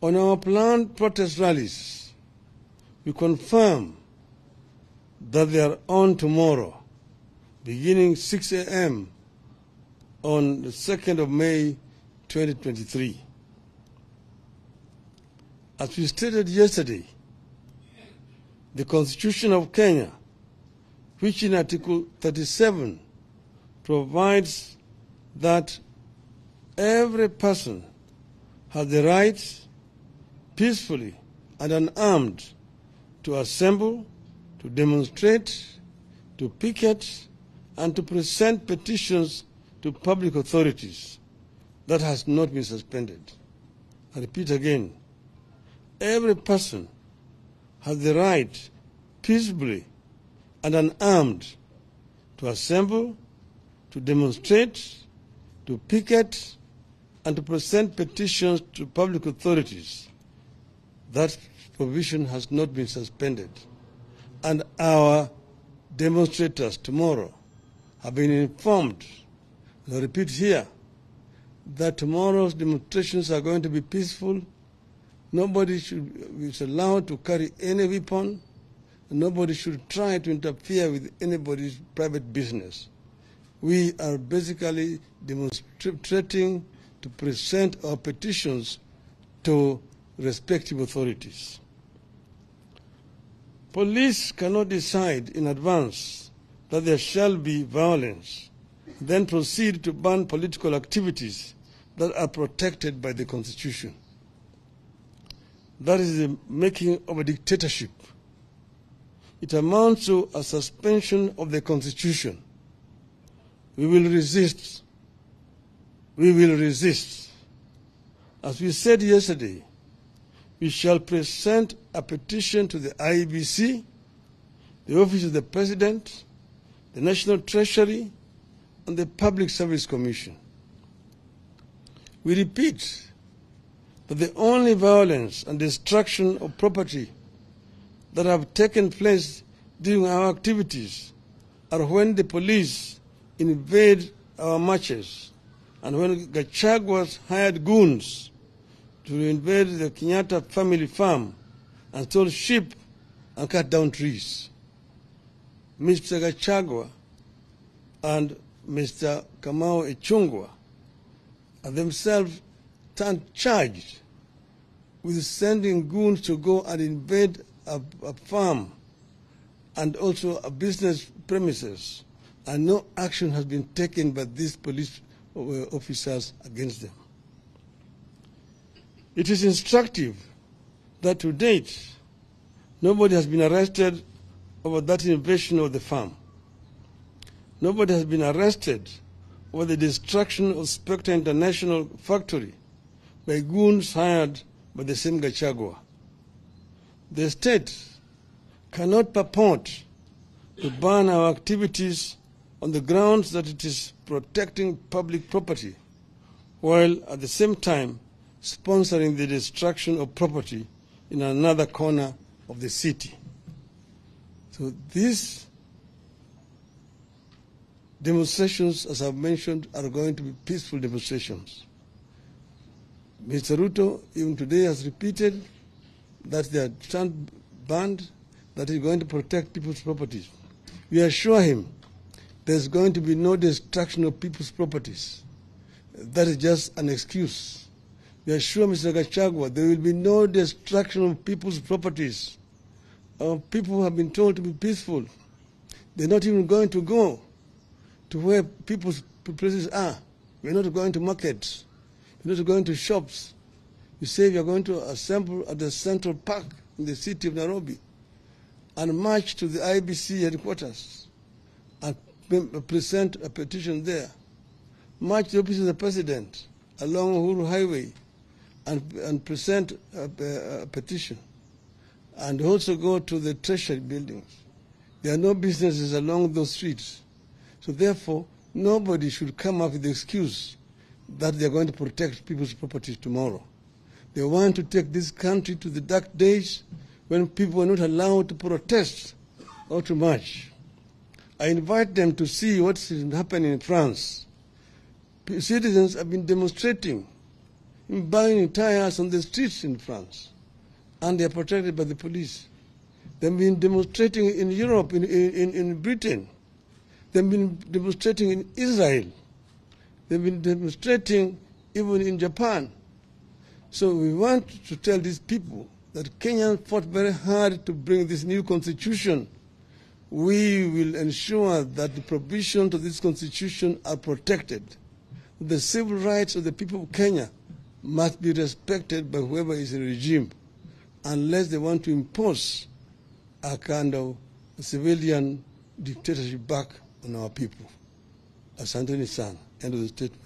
On our planned protest rallies, we confirm that they are on tomorrow, beginning 6 a.m. on the 2nd of May 2023. As we stated yesterday, the Constitution of Kenya, which in Article 37 provides that every person has the right peacefully and unarmed to assemble, to demonstrate, to picket, and to present petitions to public authorities. That has not been suspended. I repeat again, every person has the right peacefully and unarmed to assemble, to demonstrate, to picket, and to present petitions to public authorities. That provision has not been suspended. And our demonstrators tomorrow have been informed, and I repeat here, that tomorrow's demonstrations are going to be peaceful. Nobody is allowed to carry any weapon. Nobody should try to interfere with anybody's private business. We are basically demonstrating to present our petitions to respective authorities. Police cannot decide in advance that there shall be violence, then proceed to ban political activities that are protected by the Constitution. That is the making of a dictatorship. It amounts to a suspension of the Constitution. We will resist. We will resist. As we said yesterday, we shall present a petition to the IEBC, the Office of the President, the National Treasury, and the Public Service Commission. We repeat that the only violence and destruction of property that have taken place during our activities are when the police invade our marches and when Gachagua's hired goons to invade the Kenyatta family farm and stole sheep and cut down trees. Mr. Gachagua and Mr. Kamau Ichung'wah are themselves charged with sending goons to go and invade a farm and also a business premises, and no action has been taken by these police officers against them. It is instructive that to date, nobody has been arrested over that invasion of the farm. Nobody has been arrested over the destruction of Spectre International factory by goons hired by the same Gachagua. The state cannot purport to ban our activities on the grounds that it is protecting public property, while at the same time sponsoring the destruction of property in another corner of the city. So these demonstrations, as I've mentioned, are going to be peaceful demonstrations. Mr. Ruto, even today, has repeated that they are stand banned, that he's going to protect people's properties. We assure him there's going to be no destruction of people's properties. That is just an excuse. We assure Mr. Gachagua there will be no destruction of people's properties. People have been told to be peaceful. They're not even going to go to where people's places are. We're not going to markets. We're not going to shops. You say you're going to assemble at the Central Park in the city of Nairobi and march to the IBC headquarters and present a petition there. March to the office of the President along Uhuru Highway and present a petition. And also go to the Treasury buildings. There are no businesses along those streets. So therefore, nobody should come up with the excuse that they're going to protect people's properties tomorrow. They want to take this country to the dark days when people were not allowed to protest or to march. I invite them to see what's happening in France. Citizens have been demonstrating buying tires on the streets in France, and they are protected by the police. They've been demonstrating in Europe, in Britain. They've been demonstrating in Israel. They've been demonstrating even in Japan. So we want to tell these people that Kenya fought very hard to bring this new constitution. We will ensure that the provisions of this constitution are protected. The civil rights of the people of Kenya must be respected by whoever is in the regime, unless they want to impose a kind of civilian dictatorship back on our people. Asante sana. End of the statement.